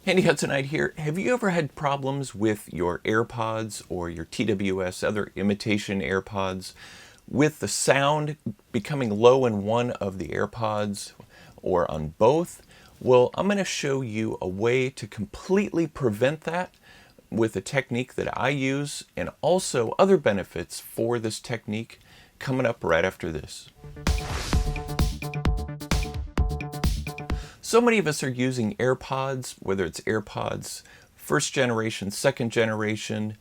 Handy Hudsonite here. Have you ever had problems with your AirPods or your TWS, other imitation AirPods, with the sound becoming low in one of the AirPods or on both? Well, I'm going to show you a way to completely prevent that with a technique that I use, and also other benefits for this technique coming up right after this. So many of us are using AirPods, whether it's AirPods first generation, second generation.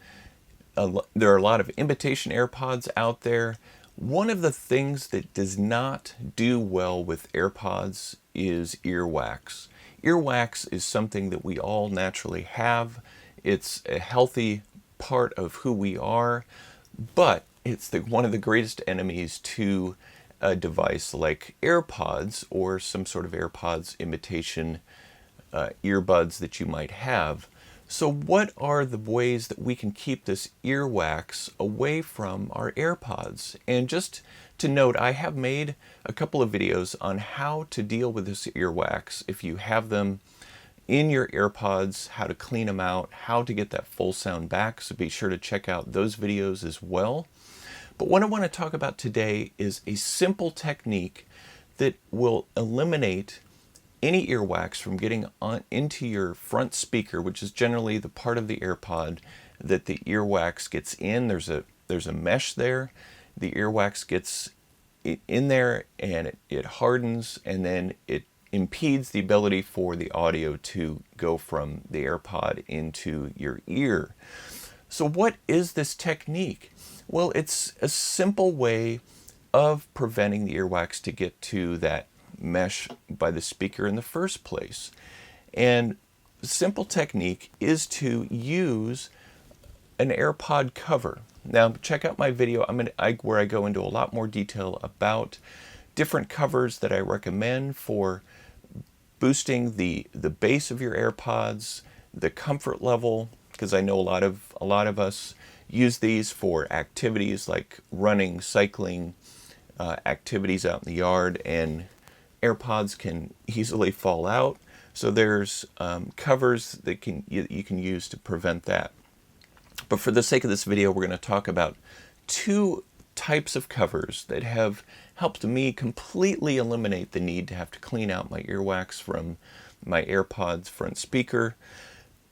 There are a lot of imitation AirPods out there. One of the things that does not do well with AirPods is earwax. Earwax is something that we all naturally have. It's a healthy part of who we are, but it's one of the greatest enemies to a device like AirPods or some sort of AirPods imitation earbuds that you might have. So what are the ways that we can keep this earwax away from our AirPods? And just to note, I have made a couple of videos on how to deal with this earwax if you have them in your AirPods, how to clean them out, how to get that full sound back. So be sure to check out those videos as well. But what I want to talk about today is a simple technique that will eliminate any earwax from getting into your front speaker, which is generally the part of the AirPod that the earwax gets in. There's a mesh there. The earwax gets in there and it hardens, and then it impedes the ability for the audio to go from the AirPod into your ear. So what is this technique? Well, it's a simple way of preventing the earwax to get to that mesh by the speaker in the first place. And the simple technique is to use an AirPod cover. Now, check out my video where I go into a lot more detail about different covers that I recommend for boosting the bass of your AirPods, the comfort level, because I know a lot of us use these for activities like running, cycling, activities out in the yard, and AirPods can easily fall out. So there's covers that you can use to prevent that. But for the sake of this video, we're going to talk about two types of covers that have helped me completely eliminate the need to have to clean out my earwax from my AirPods front speaker.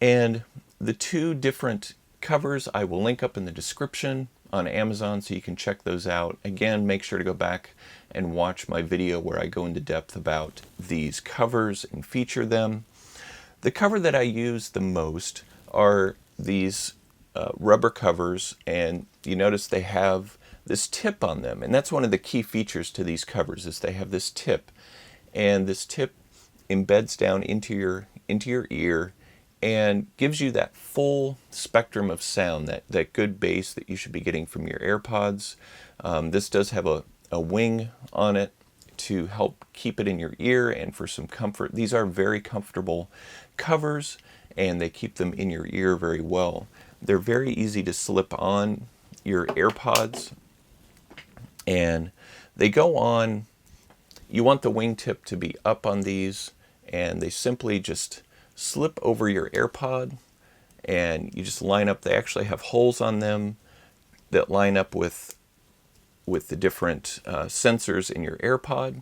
And the two different covers I will link up in the description on Amazon, so you can check those out. Again, make sure to go back and watch my video where I go into depth about these covers and feature them. The cover that I use the most are these rubber covers, and you notice they have this tip on them, and that's one of the key features to these covers is they have this tip, and this tip embeds down into your ear and gives you that full spectrum of sound, that good bass that you should be getting from your AirPods. This does have a wing on it to help keep it in your ear and for some comfort. These are very comfortable covers, and they keep them in your ear very well. They're very easy to slip on your AirPods, and they go on. You want the wingtip to be up on these, and they simply just slip over your AirPod, and you just line up. They actually have holes on them that line up with the different sensors in your AirPod.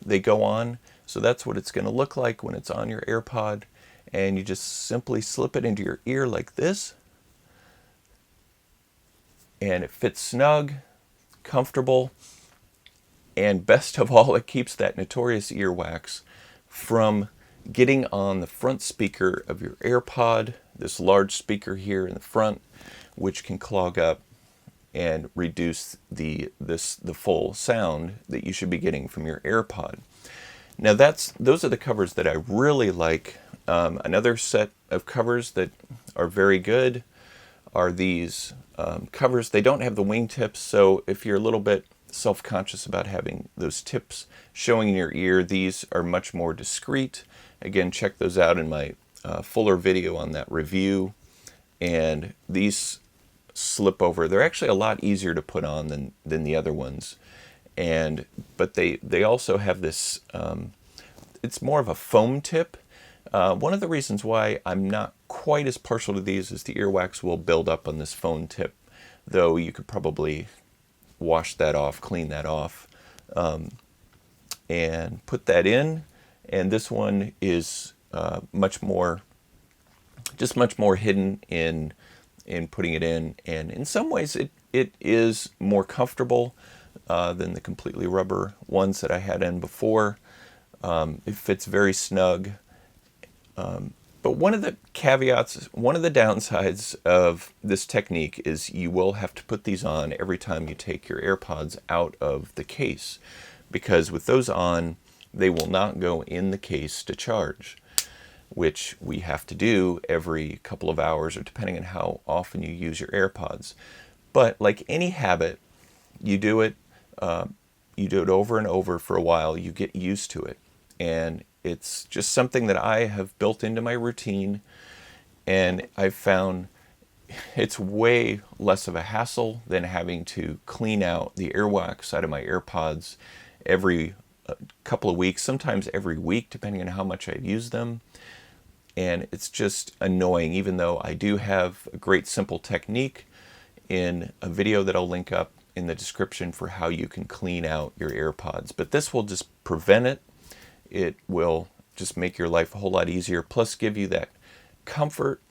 They go on, so that's what it's going to look like when it's on your AirPod, and you just simply slip it into your ear like this, and it fits snug, comfortable, and best of all, it keeps that notorious earwax from getting on the front speaker of your AirPod, this large speaker here in the front, which can clog up and reduce the full sound that you should be getting from your AirPod. Now those are the covers that I really like. Another set of covers that are very good are these covers. They don't have the wingtips, so if you're a little bit self-conscious about having those tips showing in your ear, these are much more discreet. Again, check those out in my fuller video on that review. And these slip over. They're actually a lot easier to put on than the other ones. But they also have this, it's more of a foam tip. One of the reasons why I'm not quite as partial to these is the earwax will build up on this phone tip, though you could probably wash that off, clean that off, and put that in. And this one is much more hidden in putting it in, and in some ways it is more comfortable than the completely rubber ones that I had in before. It fits very snug. But one of the caveats, one of the downsides of this technique is you will have to put these on every time you take your AirPods out of the case, because with those on, they will not go in the case to charge, which we have to do every couple of hours or depending on how often you use your AirPods. But like any habit, you do it over and over for a while, you get used to it. And it's just something that I have built into my routine, and I've found it's way less of a hassle than having to clean out the earwax out of my AirPods every couple of weeks, sometimes every week, depending on how much I use them. And it's just annoying, even though I do have a great simple technique in a video that I'll link up in the description for how you can clean out your AirPods. But this will just prevent it. It will just make your life a whole lot easier, plus give you that comfort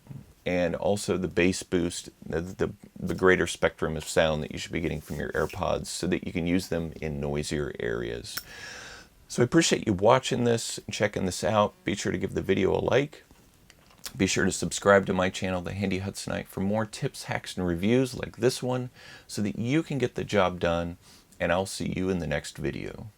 and also the bass boost, the greater spectrum of sound that you should be getting from your AirPods so that you can use them in noisier areas. So I appreciate you watching this and checking this out. Be sure to give the video a like. Be sure to subscribe to my channel, The Handy Hudsonite, for more tips, hacks, and reviews like this one so that you can get the job done, and I'll see you in the next video.